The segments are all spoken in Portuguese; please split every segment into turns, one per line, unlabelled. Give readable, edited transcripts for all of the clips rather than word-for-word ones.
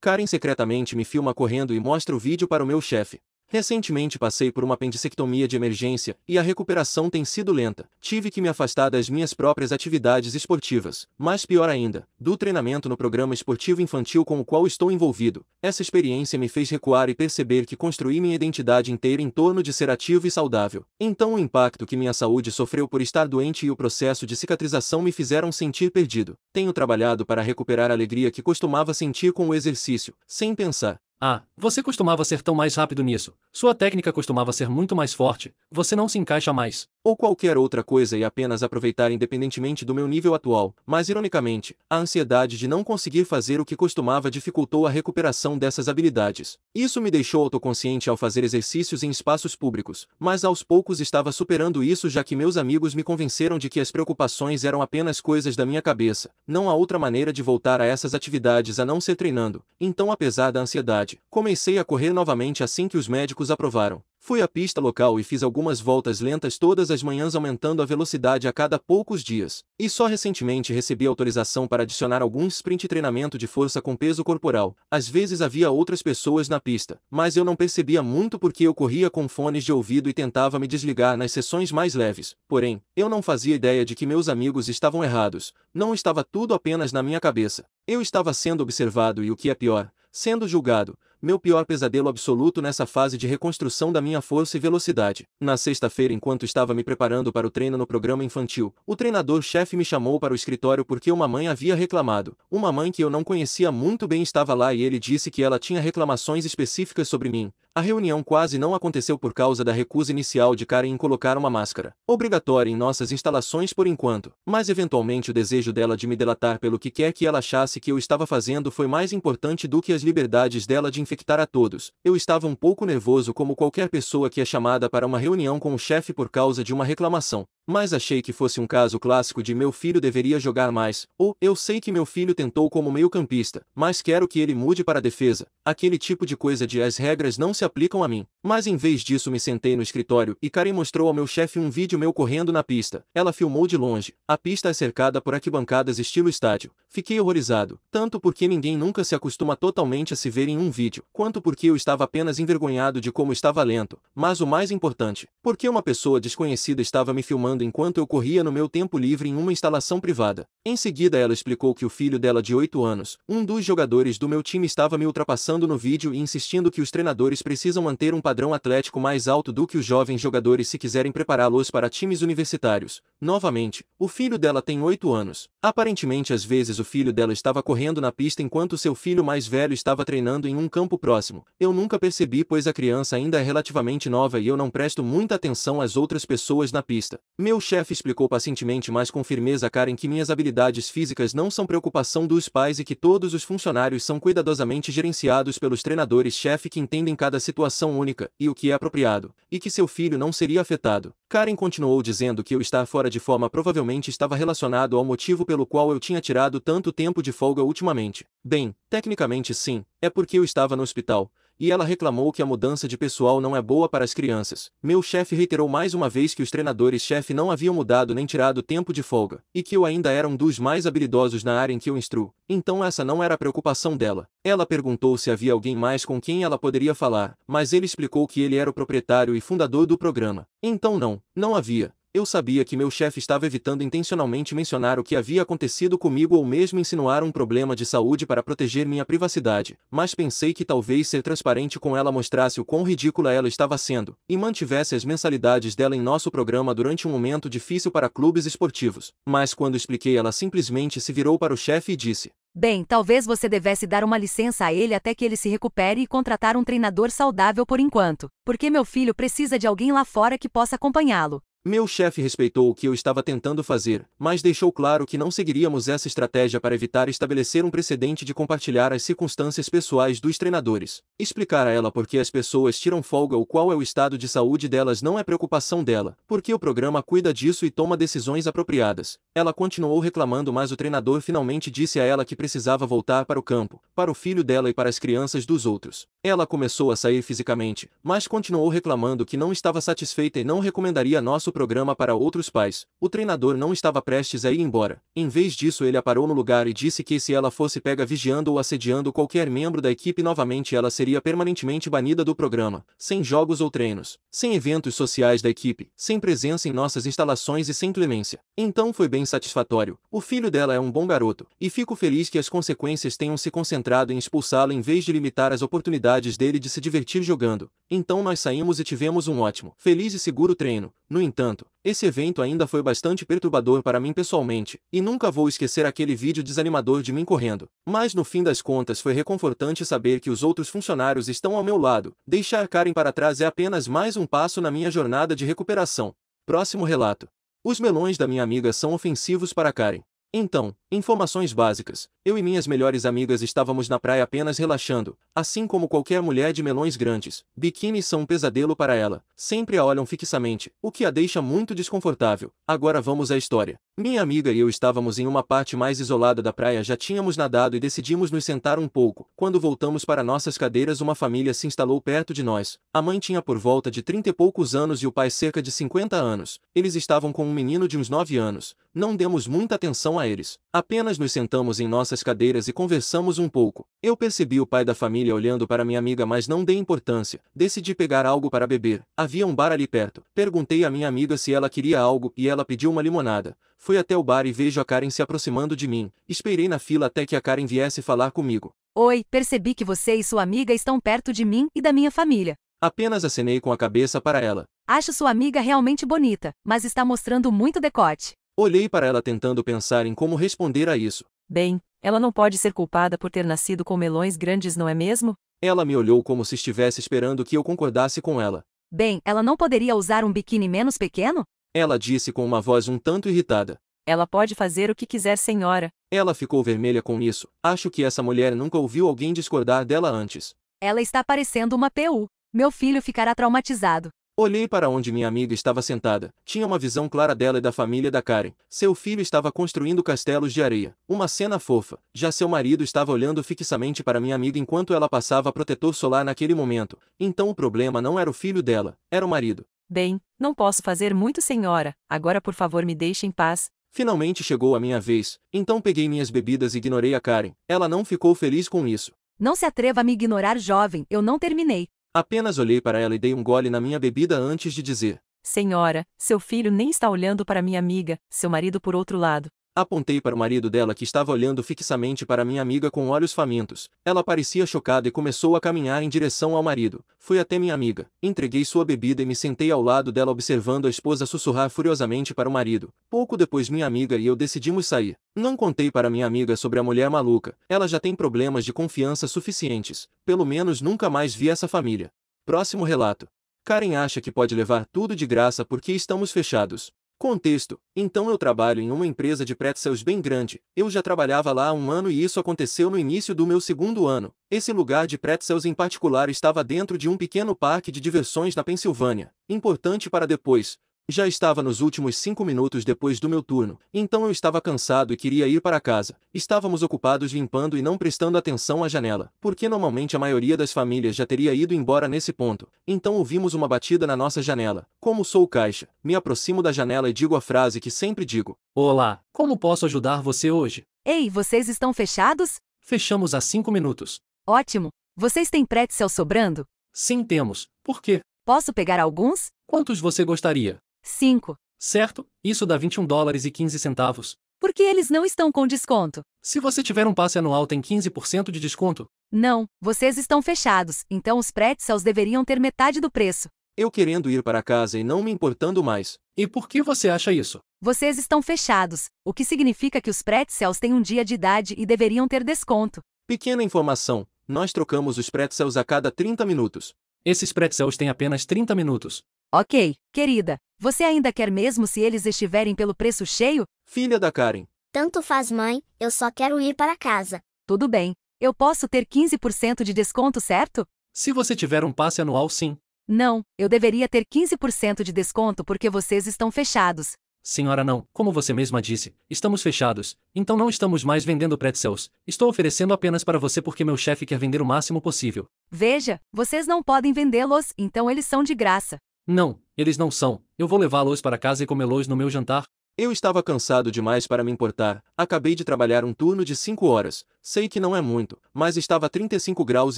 Karen secretamente me filma correndo e mostra o vídeo para o meu chefe. Recentemente passei por uma apendicectomia de emergência e a recuperação tem sido lenta. Tive que me afastar das minhas próprias atividades esportivas, mas pior ainda, do treinamento no programa esportivo infantil com o qual estou envolvido. Essa experiência me fez recuar e perceber que construí minha identidade inteira em torno de ser ativo e saudável. Então o impacto que minha saúde sofreu por estar doente e o processo de cicatrização me fizeram sentir perdido. Tenho trabalhado para recuperar a alegria que costumava sentir com o exercício, sem pensar.
Ah, você costumava ser tão mais rápido nisso. Sua técnica costumava ser muito mais forte. Você não se encaixa mais.
Ou qualquer outra coisa e apenas aproveitar independentemente do meu nível atual, mas ironicamente, a ansiedade de não conseguir fazer o que costumava dificultou a recuperação dessas habilidades. Isso me deixou autoconsciente ao fazer exercícios em espaços públicos, mas aos poucos estava superando isso já que meus amigos me convenceram de que as preocupações eram apenas coisas da minha cabeça. Não há outra maneira de voltar a essas atividades a não ser treinando. Então, apesar da ansiedade, comecei a correr novamente assim que os médicos aprovaram. Fui à pista local e fiz algumas voltas lentas todas as manhãs aumentando a velocidade a cada poucos dias. E só recentemente recebi autorização para adicionar alguns sprint treinamento de força com peso corporal. Às vezes havia outras pessoas na pista, mas eu não percebia muito porque eu corria com fones de ouvido e tentava me desligar nas sessões mais leves. Porém, eu não fazia ideia de que meus amigos estavam errados. Não estava tudo apenas na minha cabeça. Eu estava sendo observado e o que é pior, sendo julgado. Meu pior pesadelo absoluto nessa fase de reconstrução da minha força e velocidade. Na sexta-feira, enquanto estava me preparando para o treino no programa infantil, o treinador-chefe me chamou para o escritório porque uma mãe havia reclamado. Uma mãe que eu não conhecia muito bem estava lá e ele disse que ela tinha reclamações específicas sobre mim. A reunião quase não aconteceu por causa da recusa inicial de Karen em colocar uma máscara obrigatória em nossas instalações por enquanto, mas eventualmente o desejo dela de me delatar pelo que quer que ela achasse que eu estava fazendo foi mais importante do que as liberdades dela de infectar a todos. Eu estava um pouco nervoso como qualquer pessoa que é chamada para uma reunião com o chefe por causa de uma reclamação. Mas achei que fosse um caso clássico de meu filho deveria jogar mais, ou eu sei que meu filho tentou como meio-campista, mas quero que ele mude para a defesa. Aquele tipo de coisa de as regras não se aplicam a mim. Mas em vez disso me sentei no escritório e Karen mostrou ao meu chefe um vídeo meu correndo na pista. Ela filmou de longe. A pista é cercada por arquibancadas estilo estádio. Fiquei horrorizado, tanto porque ninguém nunca se acostuma totalmente a se ver em um vídeo, quanto porque eu estava apenas envergonhado de como estava lento. Mas o mais importante, porque uma pessoa desconhecida estava me filmando enquanto eu corria no meu tempo livre em uma instalação privada. Em seguida ela explicou que o filho dela de 8 anos, um dos jogadores do meu time estava me ultrapassando no vídeo e insistindo que os treinadores precisam manter um padrão atlético mais alto do que os jovens jogadores se quiserem prepará-los para times universitários. Novamente, o filho dela tem 8 anos. Aparentemente às vezes o filho dela estava correndo na pista enquanto seu filho mais velho estava treinando em um campo próximo. Eu nunca percebi pois a criança ainda é relativamente nova e eu não presto muita atenção às outras pessoas na pista. Meu chefe explicou pacientemente mas com firmeza a Karen que minhas habilidades físicas não são preocupação dos pais e que todos os funcionários são cuidadosamente gerenciados pelos treinadores-chefe que entendem cada situação única e o que é apropriado, e que seu filho não seria afetado. Karen continuou dizendo que eu estar fora de forma provavelmente estava relacionado ao motivo pelo qual eu tinha tirado tanto tempo de folga ultimamente. Bem, tecnicamente sim, é porque eu estava no hospital. E ela reclamou que a mudança de pessoal não é boa para as crianças. Meu chefe reiterou mais uma vez que os treinadores-chefe não haviam mudado nem tirado tempo de folga, e que eu ainda era um dos mais habilidosos na área em que eu instruo. Então essa não era a preocupação dela. Ela perguntou se havia alguém mais com quem ela poderia falar, mas ele explicou que ele era o proprietário e fundador do programa. Então não havia. Eu sabia que meu chefe estava evitando intencionalmente mencionar o que havia acontecido comigo ou mesmo insinuar um problema de saúde para proteger minha privacidade, mas pensei que talvez ser transparente com ela mostrasse o quão ridícula ela estava sendo, e mantivesse as mensalidades dela em nosso programa durante um momento difícil para clubes esportivos. Mas quando expliquei ela simplesmente se virou para o chefe e disse:
Bem, talvez você devesse dar uma licença a ele até que ele se recupere e contratar um treinador saudável por enquanto, porque meu filho precisa de alguém lá fora que possa acompanhá-lo.
Meu chefe respeitou o que eu estava tentando fazer, mas deixou claro que não seguiríamos essa estratégia para evitar estabelecer um precedente de compartilhar as circunstâncias pessoais dos treinadores. Explicar a ela por que as pessoas tiram folga ou qual é o estado de saúde delas não é preocupação dela, porque o programa cuida disso e toma decisões apropriadas. Ela continuou reclamando, mas o treinador finalmente disse a ela que precisava voltar para o campo, para o filho dela e para as crianças dos outros. Ela começou a sair fisicamente, mas continuou reclamando que não estava satisfeita e não recomendaria nosso nosso programa para outros pais. O treinador não estava prestes a ir embora. Em vez disso, ele a parou no lugar e disse que se ela fosse pega vigiando ou assediando qualquer membro da equipe novamente, ela seria permanentemente banida do programa, sem jogos ou treinos, sem eventos sociais da equipe, sem presença em nossas instalações e sem clemência. Então foi bem satisfatório. O filho dela é um bom garoto, e fico feliz que as consequências tenham se concentrado em expulsá-lo em vez de limitar as oportunidades dele de se divertir jogando. Então nós saímos e tivemos um ótimo, feliz e seguro treino. No entanto, esse evento ainda foi bastante perturbador para mim pessoalmente, e nunca vou esquecer aquele vídeo desanimador de mim correndo. Mas no fim das contas foi reconfortante saber que os outros funcionários estão ao meu lado. Deixar Karen para trás é apenas mais um passo na minha jornada de recuperação. Próximo relato. Os melões da minha amiga são ofensivos para Karen. Então, informações básicas. Eu e minhas melhores amigas estávamos na praia apenas relaxando, assim como qualquer mulher de melões grandes. Biquínis são um pesadelo para ela. Sempre a olham fixamente, o que a deixa muito desconfortável. Agora vamos à história. Minha amiga e eu estávamos em uma parte mais isolada da praia, já tínhamos nadado e decidimos nos sentar um pouco. Quando voltamos para nossas cadeiras, uma família se instalou perto de nós. A mãe tinha por volta de 30 e poucos anos e o pai cerca de 50 anos. Eles estavam com um menino de uns 9 anos. Não demos muita atenção a eles. Apenas nos sentamos em nossas cadeiras e conversamos um pouco. Eu percebi o pai da família olhando para minha amiga, mas não dei importância. Decidi pegar algo para beber. Havia um bar ali perto. Perguntei à minha amiga se ela queria algo e ela pediu uma limonada. Fui até o bar e vejo a Karen se aproximando de mim. Esperei na fila até que a Karen viesse falar comigo.
Oi, percebi que você e sua amiga estão perto de mim e da minha família.
Apenas acenei com a cabeça para ela.
Acho sua amiga realmente bonita, mas está mostrando muito decote.
Olhei para ela tentando pensar em como responder a isso.
Bem, ela não pode ser culpada por ter nascido com melões grandes, não é mesmo?
Ela me olhou como se estivesse esperando que eu concordasse com ela.
Bem, ela não poderia usar um biquíni menos pequeno?
Ela disse com uma voz um tanto irritada.
Ela pode fazer o que quiser, senhora.
Ela ficou vermelha com isso. Acho que essa mulher nunca ouviu alguém discordar dela antes.
Ela está parecendo uma PU. Meu filho ficará traumatizado.
Olhei para onde minha amiga estava sentada. Tinha uma visão clara dela e da família da Karen. Seu filho estava construindo castelos de areia. Uma cena fofa. Já seu marido estava olhando fixamente para minha amiga enquanto ela passava protetor solar naquele momento. Então o problema não era o filho dela, era o marido.
Bem, não posso fazer muito, senhora. Agora, por favor, me deixe em paz.
Finalmente chegou a minha vez. Então peguei minhas bebidas e ignorei a Karen. Ela não ficou feliz com isso.
Não se atreva a me ignorar, jovem. Eu não terminei.
Apenas olhei para ela e dei um gole na minha bebida antes de dizer.
Senhora, seu filho nem está olhando para minha amiga, seu marido por outro lado.
Apontei para o marido dela que estava olhando fixamente para minha amiga com olhos famintos. Ela parecia chocada e começou a caminhar em direção ao marido. Fui até minha amiga, entreguei sua bebida e me sentei ao lado dela observando a esposa sussurrar furiosamente para o marido. Pouco depois minha amiga e eu decidimos sair. Não contei para minha amiga sobre a mulher maluca. Ela já tem problemas de confiança suficientes. Pelo menos nunca mais vi essa família. Próximo relato. Karen acha que pode levar tudo de graça porque estamos fechados. Contexto. Então eu trabalho em uma empresa de pretzels bem grande. Eu já trabalhava lá há um ano e isso aconteceu no início do meu 2º ano. Esse lugar de pretzels em particular estava dentro de um pequeno parque de diversões na Pensilvânia. Importante para depois. Já estava nos últimos 5 minutos depois do meu turno, então eu estava cansado e queria ir para casa. Estávamos ocupados limpando e não prestando atenção à janela, porque normalmente a maioria das famílias já teria ido embora nesse ponto. Então ouvimos uma batida na nossa janela. Como sou caixa, me aproximo da janela e digo a frase que sempre digo.
Olá, como posso ajudar você hoje?
Ei, vocês estão fechados?
Fechamos há 5 minutos.
Ótimo. Vocês têm pretzel sobrando?
Sim, temos. Por quê?
Posso pegar alguns?
Quantos você gostaria?
5.
Certo, isso dá $21,15.
Porque eles não estão com desconto.
Se você tiver um passe anual, tem 15% de desconto.
Não, vocês estão fechados, então os pretzels deveriam ter metade do preço.
Eu querendo ir para casa e não me importando mais.
E por que você acha isso?
Vocês estão fechados, o que significa que os pretzels têm um dia de idade e deveriam ter desconto.
Pequena informação, nós trocamos os pretzels a cada 30 minutos.
Esses pretzels têm apenas 30 minutos.
Ok, querida, você ainda quer mesmo se eles estiverem pelo preço cheio?
Filha da Karen.
Tanto faz, mãe, eu só quero ir para casa.
Tudo bem, eu posso ter 15% de desconto, certo?
Se você tiver um passe anual, sim.
Não, eu deveria ter 15% de desconto porque vocês estão fechados.
Senhora, não. Como você mesma disse, estamos fechados, então não estamos mais vendendo pretzels. Estou oferecendo apenas para você porque meu chefe quer vender o máximo possível.
Veja, vocês não podem vendê-los, então eles são de graça.
Não, Eles não são. Eu vou levá-los para casa e comê-los no meu jantar.
Eu estava cansado demais para me importar. Acabei de trabalhar um turno de 5 horas. Sei que não é muito, mas estava a 35 graus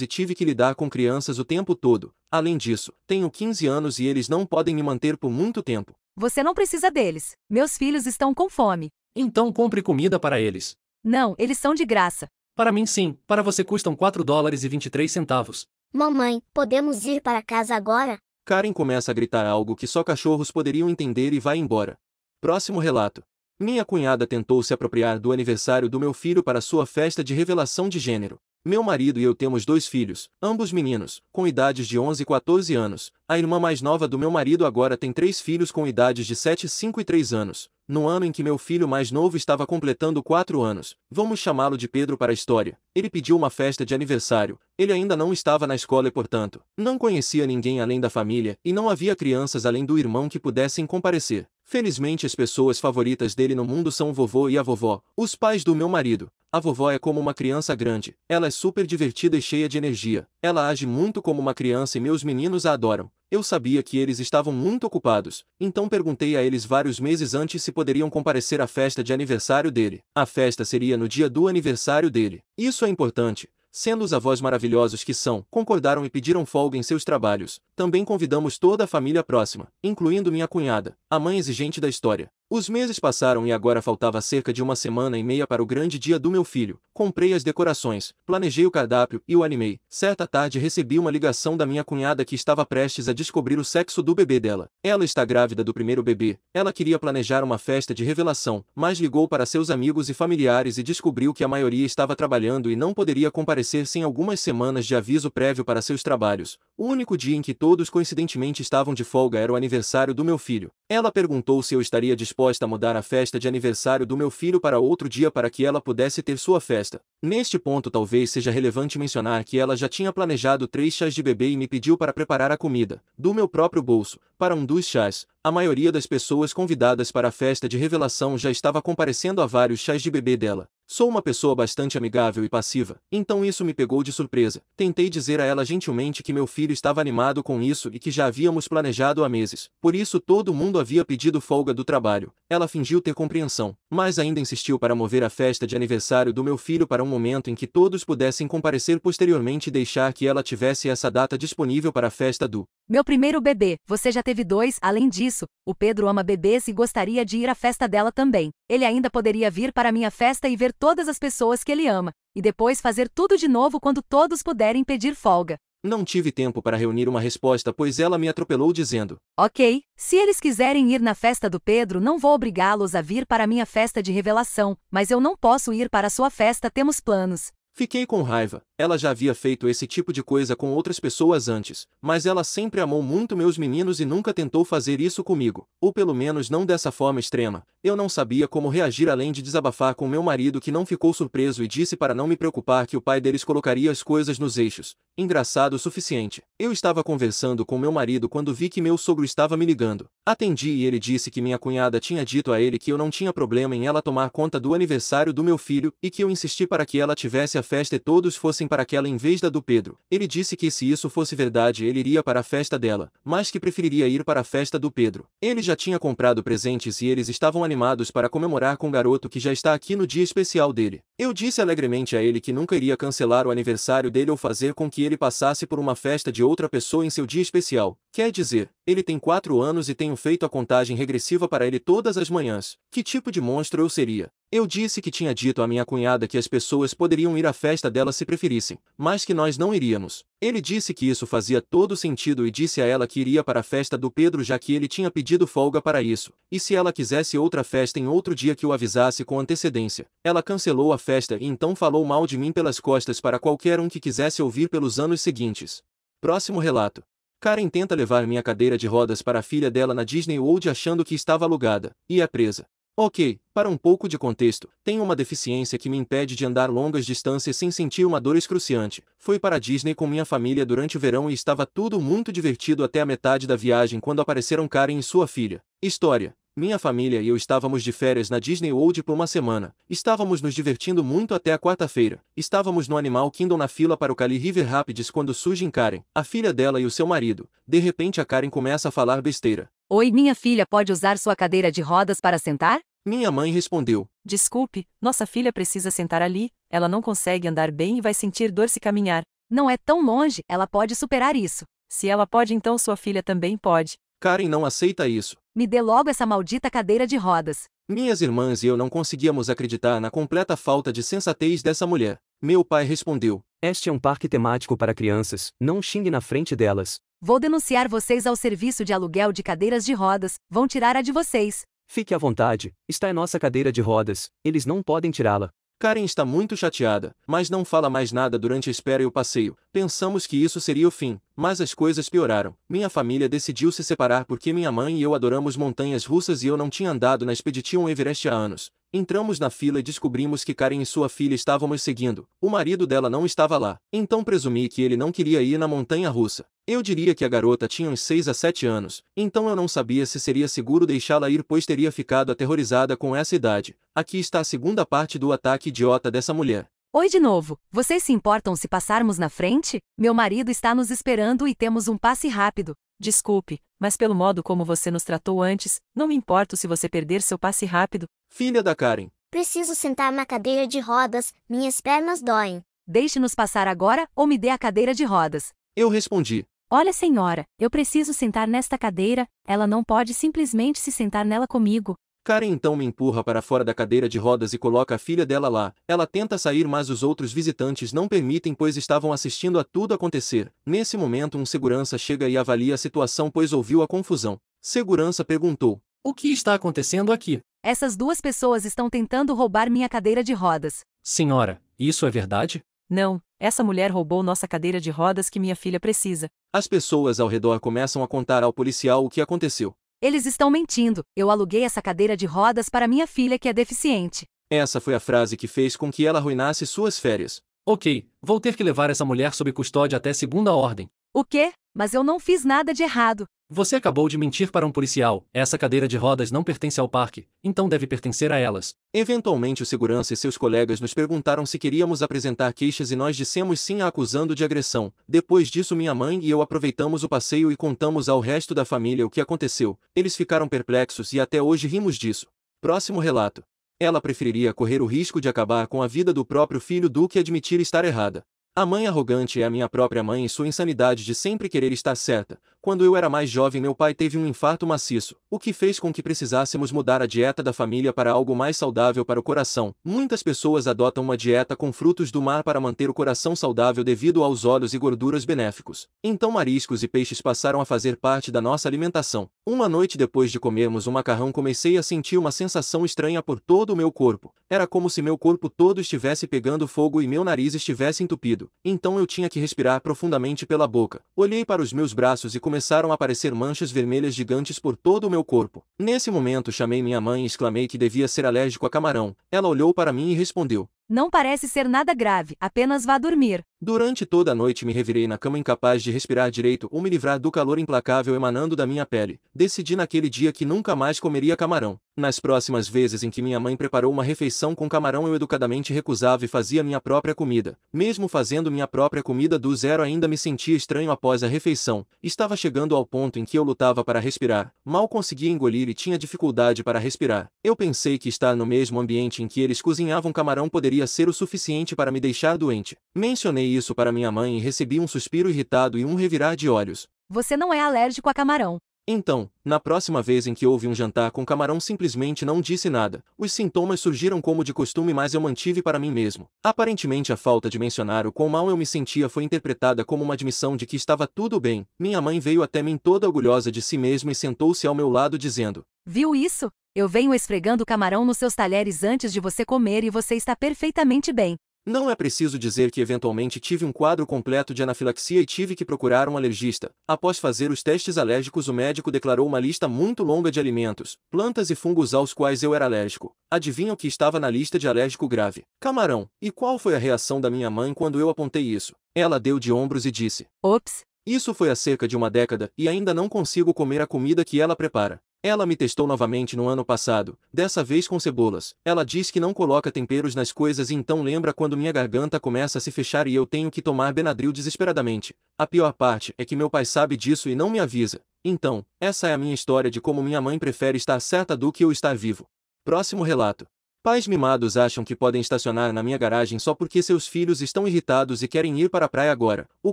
e tive que lidar com crianças o tempo todo. Além disso, tenho 15 anos e eles não podem me manter por muito tempo.
Você não precisa deles. Meus filhos estão com fome.
Então compre comida para eles.
Não, eles são de graça.
Para mim sim, para você custam 4 dólares e 23 centavos.
Mamãe, podemos ir para casa agora?
Karen começa a gritar algo que só cachorros poderiam entender e vai embora. Próximo relato. Minha cunhada tentou se apropriar do aniversário do meu filho para sua festa de revelação de gênero. Meu marido e eu temos 2 filhos, ambos meninos, com idades de 11 e 14 anos. A irmã mais nova do meu marido agora tem 3 filhos com idades de 7, 5 e 3 anos. No ano em que meu filho mais novo estava completando 4 anos, vamos chamá-lo de Pedro para a história, ele pediu uma festa de aniversário. Ele ainda não estava na escola e, portanto, não conhecia ninguém além da família e não havia crianças além do irmão que pudessem comparecer. Felizmente as pessoas favoritas dele no mundo são o vovô e a vovó, os pais do meu marido. A vovó é como uma criança grande, ela é super divertida e cheia de energia. Ela age muito como uma criança e meus meninos a adoram. Eu sabia que eles estavam muito ocupados, então perguntei a eles vários meses antes se poderiam comparecer à festa de aniversário dele. A festa seria no dia do aniversário dele. Isso é importante. Sendo os avós maravilhosos que são, concordaram e pediram folga em seus trabalhos. Também convidamos toda a família próxima, incluindo minha cunhada, a mãe exigente da história. Os meses passaram e agora faltava cerca de 1,5 semanas para o grande dia do meu filho. Comprei as decorações, planejei o cardápio e o animei. Certa tarde recebi uma ligação da minha cunhada que estava prestes a descobrir o sexo do bebê dela. Ela está grávida do primeiro bebê. Ela queria planejar uma festa de revelação, mas ligou para seus amigos e familiares e descobriu que a maioria estava trabalhando e não poderia comparecer sem algumas semanas de aviso prévio para seus trabalhos. O único dia em que todos coincidentemente estavam de folga era o aniversário do meu filho. Ela perguntou se eu estaria disposta a mudar a festa de aniversário do meu filho para outro dia para que ela pudesse ter sua festa. Neste ponto talvez seja relevante mencionar que ela já tinha planejado 3 chás de bebê e me pediu para preparar a comida, do meu próprio bolso, para um dos chás. A maioria das pessoas convidadas para a festa de revelação já estava comparecendo a vários chás de bebê dela. Sou uma pessoa bastante amigável e passiva, então isso me pegou de surpresa. Tentei dizer a ela gentilmente que meu filho estava animado com isso e que já havíamos planejado há meses. Por isso todo mundo havia pedido folga do trabalho. Ela fingiu ter compreensão, mas ainda insistiu para mover a festa de aniversário do meu filho para um momento em que todos pudessem comparecer posteriormente e deixar que ela tivesse essa data disponível para a festa do
Meu primeiro bebê. Você já teve 2, além disso, o Pedro ama bebês e gostaria de ir à festa dela também. Ele ainda poderia vir para minha festa e ver todas as pessoas que ele ama, e depois fazer tudo de novo quando todos puderem pedir folga.
Não tive tempo para reunir uma resposta pois ela me atropelou dizendo:
Ok, se eles quiserem ir na festa do Pedro não vou obrigá-los a vir para a minha festa de revelação, mas eu não posso ir para a sua festa, temos planos.
Fiquei com raiva. Ela já havia feito esse tipo de coisa com outras pessoas antes, mas ela sempre amou muito meus meninos e nunca tentou fazer isso comigo, ou pelo menos não dessa forma extrema. Eu não sabia como reagir além de desabafar com meu marido que não ficou surpreso e disse para não me preocupar que o pai deles colocaria as coisas nos eixos. Engraçado o suficiente. Eu estava conversando com meu marido quando vi que meu sogro estava me ligando. Atendi e ele disse que minha cunhada tinha dito a ele que eu não tinha problema em ela tomar conta do aniversário do meu filho e que eu insisti para que ela tivesse a festa e todos fossem para aquela em vez da do Pedro. Ele disse que se isso fosse verdade ele iria para a festa dela, mas que preferiria ir para a festa do Pedro. Ele já tinha comprado presentes e eles estavam animados para comemorar com o garoto que já está aqui no dia especial dele. Eu disse alegremente a ele que nunca iria cancelar o aniversário dele ou fazer com que ele passasse por uma festa de outra pessoa em seu dia especial. Quer dizer, ele tem 4 anos e tenho feito a contagem regressiva para ele todas as manhãs. Que tipo de monstro eu seria? Eu disse que tinha dito à minha cunhada que as pessoas poderiam ir à festa dela se preferissem, mas que nós não iríamos. Ele disse que isso fazia todo sentido e disse a ela que iria para a festa do Pedro já que ele tinha pedido folga para isso, e se ela quisesse outra festa em outro dia que o avisasse com antecedência. Ela cancelou a festa e então falou mal de mim pelas costas para qualquer um que quisesse ouvir pelos anos seguintes. Próximo relato. Karen tenta levar minha cadeira de rodas para a filha dela na Disney World achando que estava alugada, e é presa. Ok, para um pouco de contexto, tenho uma deficiência que me impede de andar longas distâncias sem sentir uma dor excruciante. Fui para a Disney com minha família durante o verão e estava tudo muito divertido até a metade da viagem quando apareceram Karen e sua filha. História. Minha família e eu estávamos de férias na Disney World por uma semana. Estávamos nos divertindo muito até a quarta-feira. Estávamos no Animal Kingdom na fila para o Kali River Rapids quando surgem Karen, a filha dela e o seu marido. De repente a Karen começa a falar besteira.
Oi, minha filha pode usar sua cadeira de rodas para sentar?
Minha mãe respondeu.
Desculpe, nossa filha precisa sentar ali, ela não consegue andar bem e vai sentir dor se caminhar.
Não é tão longe, ela pode superar isso.
Se ela pode, então sua filha também pode.
Karen não aceita isso.
Me dê logo essa maldita cadeira de rodas.
Minhas irmãs e eu não conseguíamos acreditar na completa falta de sensatez dessa mulher. Meu pai respondeu.
Este é um parque temático para crianças, não xingue na frente delas.
Vou denunciar vocês ao serviço de aluguel de cadeiras de rodas, vão tirar a de vocês.
Fique à vontade, está em nossa cadeira de rodas, eles não podem tirá-la.
Karen está muito chateada, mas não fala mais nada durante a espera e o passeio. Pensamos que isso seria o fim, mas as coisas pioraram. Minha família decidiu se separar porque minha mãe e eu adoramos montanhas russas e eu não tinha andado na Expedition Everest há anos. Entramos na fila e descobrimos que Karen e sua filha estavam nos seguindo. O marido dela não estava lá. Então presumi que ele não queria ir na montanha russa. Eu diria que a garota tinha uns 6 a 7 anos, então eu não sabia se seria seguro deixá-la ir pois teria ficado aterrorizada com essa idade. Aqui está a segunda parte do ataque idiota dessa mulher.
Oi de novo, vocês se importam se passarmos na frente? Meu marido está nos esperando e temos um passe rápido.
Desculpe, mas pelo modo como você nos tratou antes, não me importo se você perder seu passe rápido.
Filha da Karen.
Preciso sentar na cadeira de rodas, minhas pernas doem.
Deixe-nos passar agora ou me dê a cadeira de rodas.
Eu respondi.
Olha, senhora, eu preciso sentar nesta cadeira, ela não pode simplesmente se sentar nela comigo.
Karen então me empurra para fora da cadeira de rodas e coloca a filha dela lá. Ela tenta sair mas os outros visitantes não permitem pois estavam assistindo a tudo acontecer. Nesse momento um segurança chega e avalia a situação pois ouviu a confusão. Segurança perguntou.
O que está acontecendo aqui?
Essas duas pessoas estão tentando roubar minha cadeira de rodas.
Senhora, isso é verdade?
Não, essa mulher roubou nossa cadeira de rodas que minha filha precisa.
As pessoas ao redor começam a contar ao policial o que aconteceu.
Eles estão mentindo, eu aluguei essa cadeira de rodas para minha filha que é deficiente.
Essa foi a frase que fez com que ela arruinasse suas férias.
Ok, vou ter que levar essa mulher sob custódia até segunda ordem.
O quê? Mas eu não fiz nada de errado.
Você acabou de mentir para um policial. Essa cadeira de rodas não pertence ao parque, então deve pertencer a elas.
Eventualmente o segurança e seus colegas nos perguntaram se queríamos apresentar queixas e nós dissemos sim a acusando de agressão. Depois disso minha mãe e eu aproveitamos o passeio e contamos ao resto da família o que aconteceu. Eles ficaram perplexos e até hoje rimos disso. Próximo relato. Ela preferiria correr o risco de acabar com a vida do próprio filho do que admitir estar errada. A mãe arrogante é a minha própria mãe e sua insanidade de sempre querer estar certa. Quando eu era mais jovem meu pai teve um infarto maciço, o que fez com que precisássemos mudar a dieta da família para algo mais saudável para o coração. Muitas pessoas adotam uma dieta com frutos do mar para manter o coração saudável devido aos óleos e gorduras benéficos. Então mariscos e peixes passaram a fazer parte da nossa alimentação. Uma noite depois de comermos um macarrão comecei a sentir uma sensação estranha por todo o meu corpo. Era como se meu corpo todo estivesse pegando fogo e meu nariz estivesse entupido. Então eu tinha que respirar profundamente pela boca. Olhei para os meus braços e começaram a aparecer manchas vermelhas gigantes por todo o meu corpo. Nesse momento chamei minha mãe e exclamei que devia ser alérgico a camarão. Ela olhou para mim e respondeu.
Não parece ser nada grave, apenas vá dormir.
Durante toda a noite me revirei na cama incapaz de respirar direito ou me livrar do calor implacável emanando da minha pele. Decidi naquele dia que nunca mais comeria camarão. Nas próximas vezes em que minha mãe preparou uma refeição com camarão eu educadamente recusava e fazia minha própria comida. Mesmo fazendo minha própria comida do zero ainda me sentia estranho após a refeição. Estava chegando ao ponto em que eu lutava para respirar. Mal conseguia engolir e tinha dificuldade para respirar. Eu pensei que estar no mesmo ambiente em que eles cozinhavam camarão poderia ser o suficiente para me deixar doente. Mencionei isso para minha mãe e recebi um suspiro irritado e um revirar de olhos.
Você não é alérgico a camarão.
Então, na próxima vez em que houve um jantar com camarão simplesmente não disse nada. Os sintomas surgiram como de costume mas eu mantive para mim mesmo. Aparentemente a falta de mencionar o quão mal eu me sentia foi interpretada como uma admissão de que estava tudo bem. Minha mãe veio até mim toda orgulhosa de si mesma e sentou-se ao meu lado dizendo.
Viu isso? Eu venho esfregando camarão nos seus talheres antes de você comer e você está perfeitamente bem.
Não é preciso dizer que eventualmente tive um quadro completo de anafilaxia e tive que procurar um alergista. Após fazer os testes alérgicos o médico declarou uma lista muito longa de alimentos, plantas e fungos aos quais eu era alérgico. Adivinha o que estava na lista de alérgico grave? Camarão. E qual foi a reação da minha mãe quando eu apontei isso? Ela deu de ombros e disse.
Ops.
Isso foi há cerca de uma década e ainda não consigo comer a comida que ela prepara. Ela me testou novamente no ano passado, dessa vez com cebolas. Ela diz que não coloca temperos nas coisas e então lembra quando minha garganta começa a se fechar e eu tenho que tomar Benadryl desesperadamente. A pior parte é que meu pai sabe disso e não me avisa. Então, essa é a minha história de como minha mãe prefere estar certa do que eu estar vivo. Próximo relato. Pais mimados acham que podem estacionar na minha garagem só porque seus filhos estão irritados e querem ir para a praia agora. O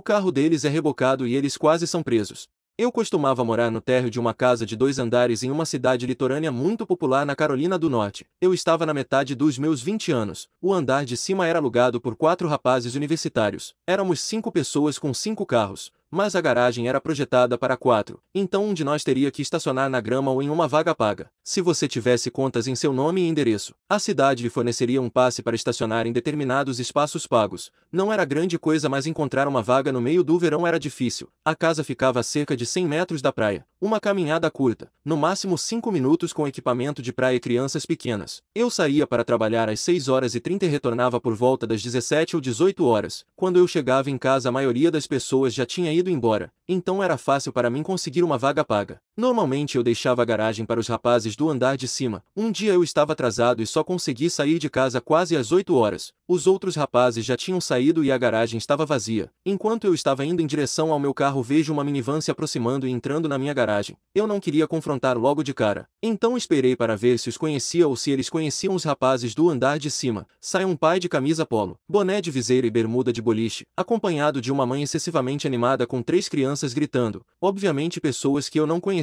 carro deles é rebocado e eles quase são presos. Eu costumava morar no térreo de uma casa de 2 andares em uma cidade litorânea muito popular na Carolina do Norte. Eu estava na metade dos meus 20 anos. O andar de cima era alugado por 4 rapazes universitários. Éramos 5 pessoas com 5 carros, mas a garagem era projetada para 4, então um de nós teria que estacionar na grama ou em uma vaga paga. Se você tivesse contas em seu nome e endereço, a cidade lhe forneceria um passe para estacionar em determinados espaços pagos. Não era grande coisa, mas encontrar uma vaga no meio do verão era difícil. A casa ficava a cerca de 100 metros da praia. Uma caminhada curta, no máximo 5 minutos com equipamento de praia e crianças pequenas. Eu saía para trabalhar às 6h30 e retornava por volta das 17 ou 18 horas. Quando eu chegava em casa, a maioria das pessoas já tinha ido embora, então era fácil para mim conseguir uma vaga paga. Normalmente eu deixava a garagem para os rapazes do andar de cima. Um dia eu estava atrasado e só consegui sair de casa quase às 8 horas. Os outros rapazes já tinham saído e a garagem estava vazia. Enquanto eu estava indo em direção ao meu carro, vejo uma minivan se aproximando e entrando na minha garagem. Eu não queria confrontar logo de cara. Então esperei para ver se os conhecia ou se eles conheciam os rapazes do andar de cima. Sai um pai de camisa polo, boné de viseira e bermuda de boliche, acompanhado de uma mãe excessivamente animada com 3 crianças gritando, obviamente pessoas que eu não conhecia.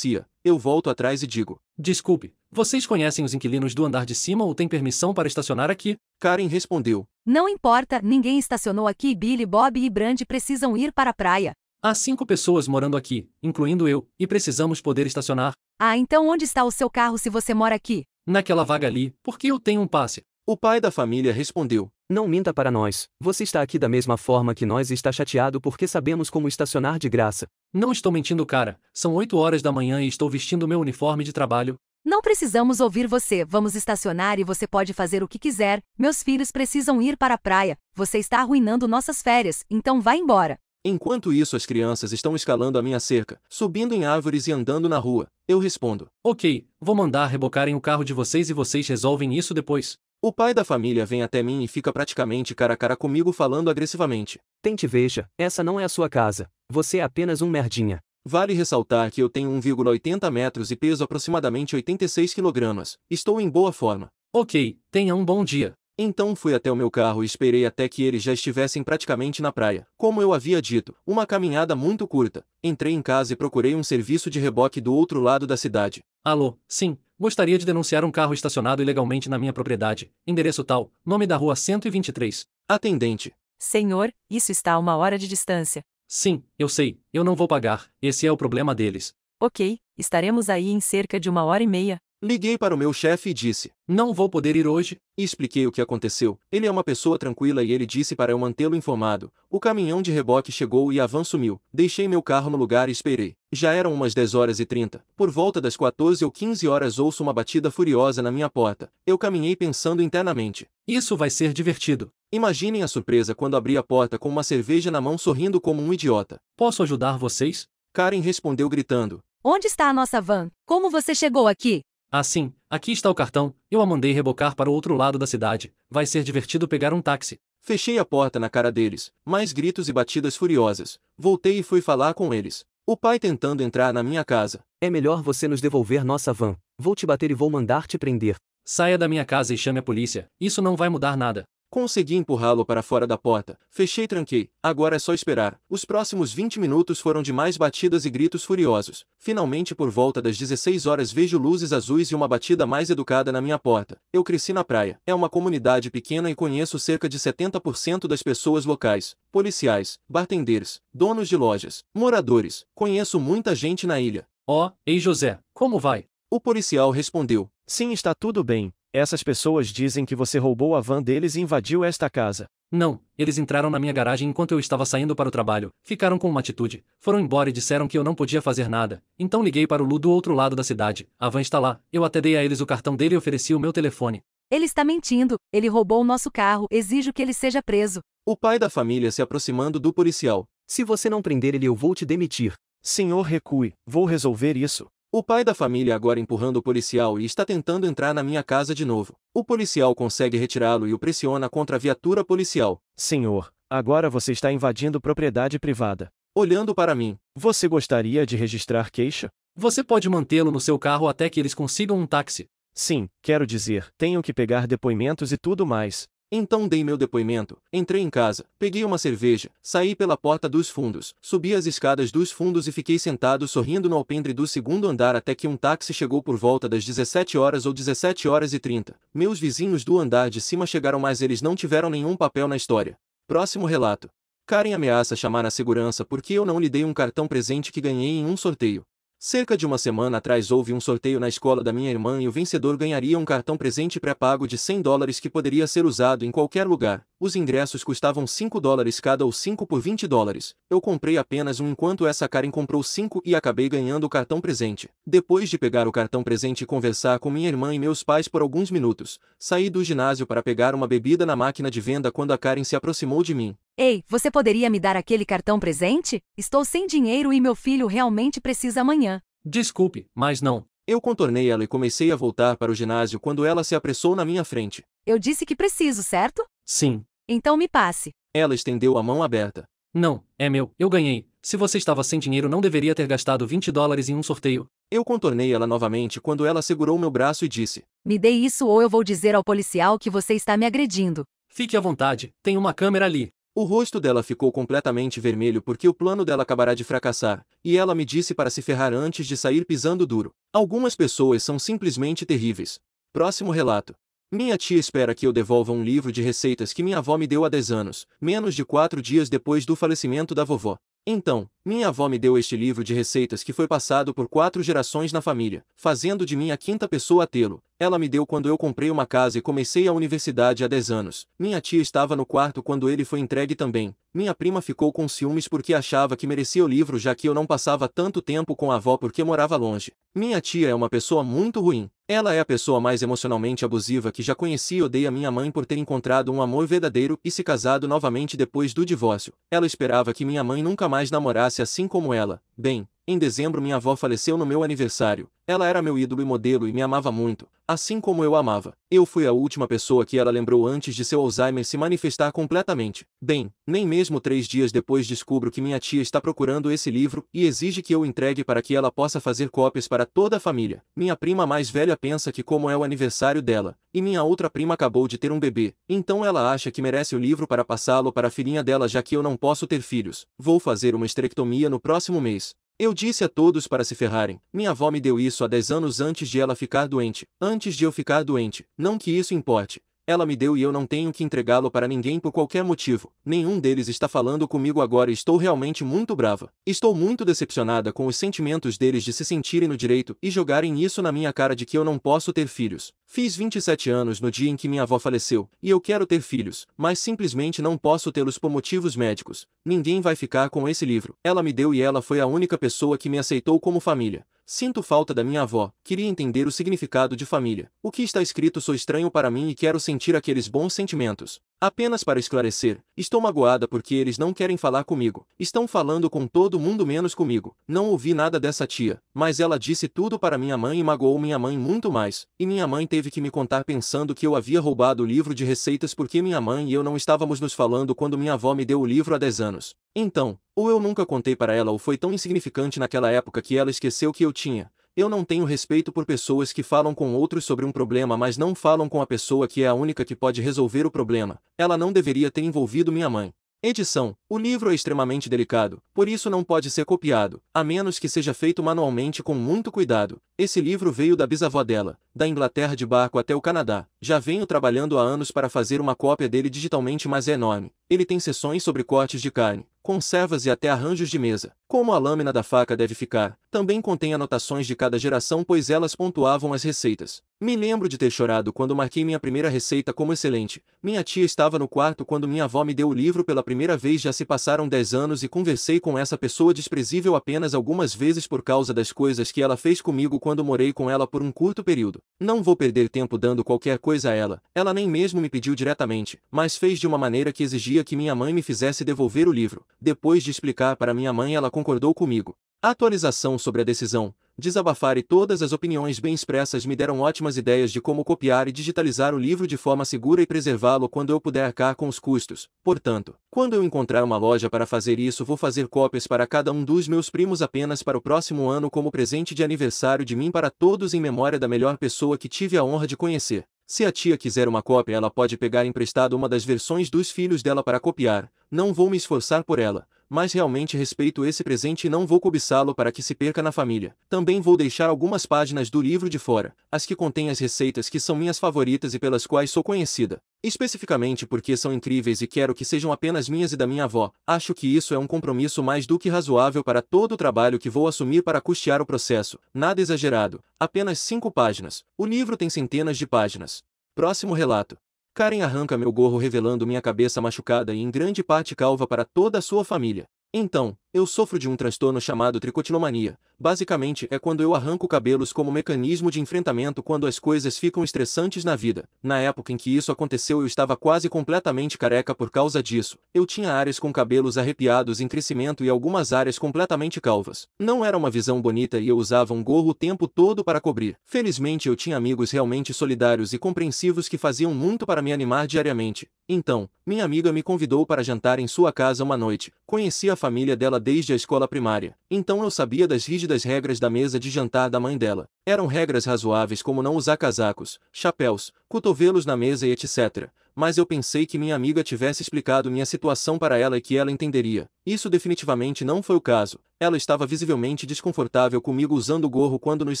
Eu volto atrás e digo:
Desculpe, vocês conhecem os inquilinos do andar de cima ou têm permissão para estacionar aqui?
Karen respondeu:
Não importa, ninguém estacionou aqui. Billy, Bob e Brandy precisam ir para a praia.
Há 5 pessoas morando aqui, incluindo eu, e precisamos poder estacionar.
Ah, então onde está o seu carro se você mora aqui?
Naquela vaga ali, porque eu tenho um passe.
O pai da família respondeu:
Não minta para nós, você está aqui da mesma forma que nós e está chateado porque sabemos como estacionar de graça.
Não estou mentindo, cara. São 8 horas da manhã e estou vestindo meu uniforme de trabalho.
Não precisamos ouvir você. Vamos estacionar e você pode fazer o que quiser. Meus filhos precisam ir para a praia. Você está arruinando nossas férias, então vá embora.
Enquanto isso, as crianças estão escalando a minha cerca, subindo em árvores e andando na rua. Eu respondo:
Ok, vou mandar rebocarem o carro de vocês e vocês resolvem isso depois.
O pai da família vem até mim e fica praticamente cara a cara comigo, falando agressivamente:
Tente, veja, essa não é a sua casa. Você é apenas um merdinha.
Vale ressaltar que eu tenho 1,80 metros e peso aproximadamente 86 kg. Estou em boa forma.
Ok, tenha um bom dia.
Então fui até o meu carro e esperei até que eles já estivessem praticamente na praia. Como eu havia dito, uma caminhada muito curta. Entrei em casa e procurei um serviço de reboque do outro lado da cidade.
Alô, sim, gostaria de denunciar um carro estacionado ilegalmente na minha propriedade. Endereço tal, nome da rua 123.
Atendente:
Senhor, isso está a 1 hora de distância.
Sim, eu sei, eu não vou pagar, esse é o problema deles.
Ok, estaremos aí em cerca de 1h30.
Liguei para o meu chefe e disse:
Não vou poder ir hoje.
E expliquei o que aconteceu. Ele é uma pessoa tranquila e ele disse para eu mantê-lo informado. O caminhão de reboque chegou e a van sumiu. Deixei meu carro no lugar e esperei. Já eram umas 10h30. Por volta das 14 ou 15 horas ouço uma batida furiosa na minha porta. Eu caminhei pensando internamente:
Isso vai ser divertido.
Imaginem a surpresa quando abri a porta com uma cerveja na mão, sorrindo como um idiota.
Posso ajudar vocês?
Karen respondeu gritando:
Onde está a nossa van? Como você chegou aqui?
Ah, sim, aqui está o cartão, eu a mandei rebocar para o outro lado da cidade. Vai ser divertido pegar um táxi.
Fechei a porta na cara deles, mais gritos e batidas furiosas. Voltei e fui falar com eles. O pai tentando entrar na minha casa.
É melhor você nos devolver nossa van. Vou te bater e vou mandar te prender.
Saia da minha casa e chame a polícia, isso não vai mudar nada.
Consegui empurrá-lo para fora da porta. Fechei e tranquei. Agora é só esperar. Os próximos 20 minutos foram de mais batidas e gritos furiosos. Finalmente, por volta das 16 horas, vejo luzes azuis e uma batida mais educada na minha porta. Eu cresci na praia. É uma comunidade pequena e conheço cerca de 70% das pessoas locais. Policiais, bartenders, donos de lojas, moradores. Conheço muita gente na ilha.
Ó, ei José, como vai?
O policial respondeu:
Sim, está tudo bem. Essas pessoas dizem que você roubou a van deles e invadiu esta casa.
Não, eles entraram na minha garagem enquanto eu estava saindo para o trabalho, ficaram com uma atitude, foram embora e disseram que eu não podia fazer nada. Então liguei para o Lu do outro lado da cidade. A van está lá, eu até dei a eles o cartão dele e ofereci o meu telefone.
Ele está mentindo, ele roubou o nosso carro, exijo que ele seja preso.
O pai da família se aproximando do policial:
Se você não prender ele, eu vou te demitir.
Senhor, recue, vou resolver isso.
O pai da família agora empurrando o policial e está tentando entrar na minha casa de novo. O policial consegue retirá-lo e o pressiona contra a viatura policial.
Senhor, agora você está invadindo propriedade privada.
Olhando para mim.
Você gostaria de registrar queixa?
Você pode mantê-lo no seu carro até que eles consigam um táxi.
Sim, quero dizer, tenho que pegar depoimentos e tudo mais.
Então dei meu depoimento, entrei em casa, peguei uma cerveja, saí pela porta dos fundos, subi as escadas dos fundos e fiquei sentado sorrindo no alpendre do segundo andar até que um táxi chegou por volta das 17 horas ou 17 horas e 30. Meus vizinhos do andar de cima chegaram, mas eles não tiveram nenhum papel na história. Próximo relato. Karen ameaça chamar a segurança porque eu não lhe dei um cartão presente que ganhei em um sorteio. Cerca de uma semana atrás houve um sorteio na escola da minha irmã e o vencedor ganharia um cartão presente pré-pago de $100 que poderia ser usado em qualquer lugar. Os ingressos custavam $5 cada ou 5 por $20. Eu comprei apenas um enquanto essa Karen comprou 5 e acabei ganhando o cartão presente. Depois de pegar o cartão presente e conversar com minha irmã e meus pais por alguns minutos, saí do ginásio para pegar uma bebida na máquina de venda quando a Karen se aproximou de mim.
Ei, você poderia me dar aquele cartão presente? Estou sem dinheiro e meu filho realmente precisa amanhã.
Desculpe, mas não.
Eu contornei ela e comecei a voltar para o ginásio quando ela se apressou na minha frente.
Eu disse que preciso, certo?
Sim.
Então me passe.
Ela estendeu a mão aberta.
Não, é meu, eu ganhei. Se você estava sem dinheiro, não deveria ter gastado $20 em um sorteio.
Eu contornei ela novamente quando ela segurou meu braço e disse:
Me dê isso ou eu vou dizer ao policial que você está me agredindo.
Fique à vontade, tem uma câmera ali.
O rosto dela ficou completamente vermelho porque o plano dela acabará de fracassar, e ela me disse para se ferrar antes de sair pisando duro. Algumas pessoas são simplesmente terríveis. Próximo relato. Minha tia espera que eu devolva um livro de receitas que minha avó me deu há 10 anos, menos de 4 dias depois do falecimento da vovó. Então, minha avó me deu este livro de receitas que foi passado por 4 gerações na família, fazendo de mim a 5ª pessoa a tê-lo. Ela me deu quando eu comprei uma casa e comecei a universidade há 10 anos. Minha tia estava no quarto quando ele foi entregue também. Minha prima ficou com ciúmes porque achava que merecia o livro já que eu não passava tanto tempo com a avó porque morava longe. Minha tia é uma pessoa muito ruim. Ela é a pessoa mais emocionalmente abusiva que já conheci e odeia minha mãe por ter encontrado um amor verdadeiro e se casado novamente depois do divórcio. Ela esperava que minha mãe nunca mais namorasse assim como ela. Bem, em dezembro minha avó faleceu no meu aniversário. Ela era meu ídolo e modelo e me amava muito, assim como eu amava. Eu fui a última pessoa que ela lembrou antes de seu Alzheimer se manifestar completamente. Bem, nem mesmo 3 dias depois descubro que minha tia está procurando esse livro e exige que eu o entregue para que ela possa fazer cópias para toda a família. Minha prima mais velha pensa que como é o aniversário dela, e minha outra prima acabou de ter um bebê, então ela acha que merece o livro para passá-lo para a filhinha dela já que eu não posso ter filhos. Vou fazer uma esterectomia no próximo mês. Eu disse a todos para se ferrarem. Minha avó me deu isso há 10 anos antes de ela ficar doente. Antes de eu ficar doente. Não que isso importe. Ela me deu e eu não tenho que entregá-lo para ninguém por qualquer motivo. Nenhum deles está falando comigo agora e estou realmente muito brava. Estou muito decepcionada com os sentimentos deles de se sentirem no direito e jogarem isso na minha cara de que eu não posso ter filhos. Fiz 27 anos no dia em que minha avó faleceu, e eu quero ter filhos, mas simplesmente não posso tê-los por motivos médicos. Ninguém vai ficar com esse livro. Ela me deu e ela foi a única pessoa que me aceitou como família. Sinto falta da minha avó, queria entender o significado de família. O que está escrito sou estranho para mim e quero sentir aqueles bons sentimentos. Apenas para esclarecer, estou magoada porque eles não querem falar comigo. Estão falando com todo mundo menos comigo. Não ouvi nada dessa tia, mas ela disse tudo para minha mãe e magoou minha mãe muito mais. E minha mãe teve que me contar pensando que eu havia roubado o livro de receitas porque minha mãe e eu não estávamos nos falando quando minha avó me deu o livro há 10 anos. Então, ou eu nunca contei para ela ou foi tão insignificante naquela época que ela esqueceu que eu tinha. Eu não tenho respeito por pessoas que falam com outros sobre um problema mas não falam com a pessoa que é a única que pode resolver o problema. Ela não deveria ter envolvido minha mãe. Edição. O livro é extremamente delicado, por isso não pode ser copiado, a menos que seja feito manualmente com muito cuidado. Esse livro veio da bisavó dela, da Inglaterra de barco até o Canadá. Já venho trabalhando há anos para fazer uma cópia dele digitalmente, mas é enorme. Ele tem seções sobre cortes de carne, conservas e até arranjos de mesa. Como a lâmina da faca deve ficar. Também contém anotações de cada geração pois elas pontuavam as receitas. Me lembro de ter chorado quando marquei minha primeira receita como excelente. Minha tia estava no quarto quando minha avó me deu o livro pela primeira vez. Já se passaram 10 anos e conversei com essa pessoa desprezível apenas algumas vezes por causa das coisas que ela fez comigo quando morei com ela por um curto período. Não vou perder tempo dando qualquer coisa a ela. Ela nem mesmo me pediu diretamente, mas fez de uma maneira que exigia que minha mãe me fizesse devolver o livro. Depois de explicar para minha mãe, ela concordou comigo. Atualização sobre a decisão. desabafar e todas as opiniões bem expressas me deram ótimas ideias de como copiar e digitalizar o livro de forma segura e preservá-lo quando eu puder arcar com os custos. Portanto, quando eu encontrar uma loja para fazer isso, vou fazer cópias para cada um dos meus primos apenas para o próximo ano como presente de aniversário de mim para todos em memória da melhor pessoa que tive a honra de conhecer. Se a tia quiser uma cópia, ela pode pegar emprestado uma das versões dos filhos dela para copiar. Não vou me esforçar por ela, mas realmente respeito esse presente e não vou cobiçá-lo para que se perca na família. Também vou deixar algumas páginas do livro de fora, as que contêm as receitas que são minhas favoritas e pelas quais sou conhecida. Especificamente porque são incríveis e quero que sejam apenas minhas e da minha avó. Acho que isso é um compromisso mais do que razoável para todo o trabalho que vou assumir para custear o processo. Nada exagerado. Apenas 5 páginas. O livro tem centenas de páginas. Próximo relato. Karen arranca meu gorro revelando minha cabeça machucada e em grande parte calva para toda a sua família. Então, eu sofro de um transtorno chamado tricotilomania. Basicamente, é quando eu arranco cabelos como mecanismo de enfrentamento quando as coisas ficam estressantes na vida. Na época em que isso aconteceu, eu estava quase completamente careca por causa disso. Eu tinha áreas com cabelos arrepiados em crescimento e algumas áreas completamente calvas. Não era uma visão bonita e eu usava um gorro o tempo todo para cobrir. Felizmente, eu tinha amigos realmente solidários e compreensivos que faziam muito para me animar diariamente. Então, minha amiga me convidou para jantar em sua casa uma noite. Conheci a família dela desde a escola primária, então eu sabia das rígidas regras da mesa de jantar da mãe dela. Eram regras razoáveis como não usar casacos, chapéus, cotovelos na mesa e etc. Mas eu pensei que minha amiga tivesse explicado minha situação para ela e que ela entenderia. Isso definitivamente não foi o caso. Ela estava visivelmente desconfortável comigo usando o gorro quando nos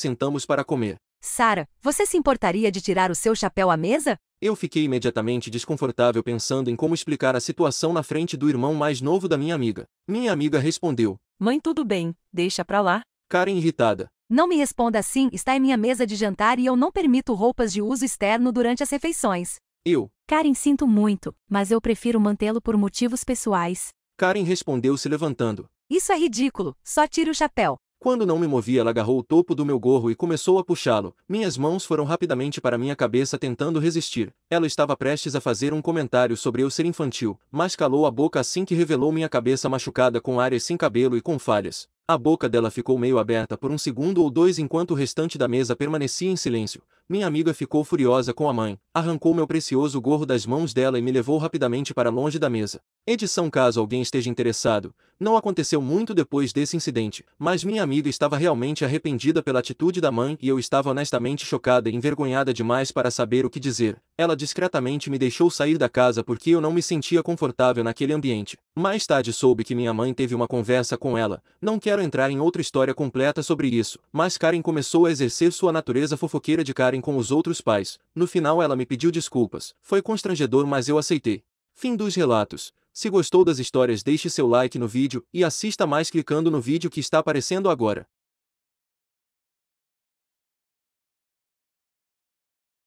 sentamos para comer.
Sara, você se importaria de tirar o seu chapéu à mesa?
Eu fiquei imediatamente desconfortável pensando em como explicar a situação na frente do irmão mais novo da minha amiga. Minha amiga respondeu:
Mãe, tudo bem, deixa pra lá.
Karen irritada.
Não me responda assim, está em minha mesa de jantar e eu não permito roupas de uso externo durante as refeições.
Karen, sinto muito, mas eu prefiro mantê-lo por motivos pessoais.
Karen respondeu se levantando.
Isso é ridículo, só tire o chapéu.
Quando não me movi, ela agarrou o topo do meu gorro e começou a puxá-lo. Minhas mãos foram rapidamente para minha cabeça tentando resistir. Ela estava prestes a fazer um comentário sobre eu ser infantil, mas calou a boca assim que revelou minha cabeça machucada com áreas sem cabelo e com falhas. A boca dela ficou meio aberta por um segundo ou dois enquanto o restante da mesa permanecia em silêncio. Minha amiga ficou furiosa com a mãe, arrancou meu precioso gorro das mãos dela e me levou rapidamente para longe da mesa. Edição: caso alguém esteja interessado, não aconteceu muito depois desse incidente, mas minha amiga estava realmente arrependida pela atitude da mãe e eu estava honestamente chocada e envergonhada demais para saber o que dizer. Ela discretamente me deixou sair da casa porque eu não me sentia confortável naquele ambiente. Mais tarde soube que minha mãe teve uma conversa com ela. Não quero entrar em outra história completa sobre isso, mas Karen começou a exercer sua natureza fofoqueira de Karen com os outros pais. No final ela me pediu desculpas. Foi constrangedor, mas eu aceitei. Fim dos relatos. Se gostou das histórias, deixe seu like no vídeo e assista mais clicando no vídeo que está aparecendo agora.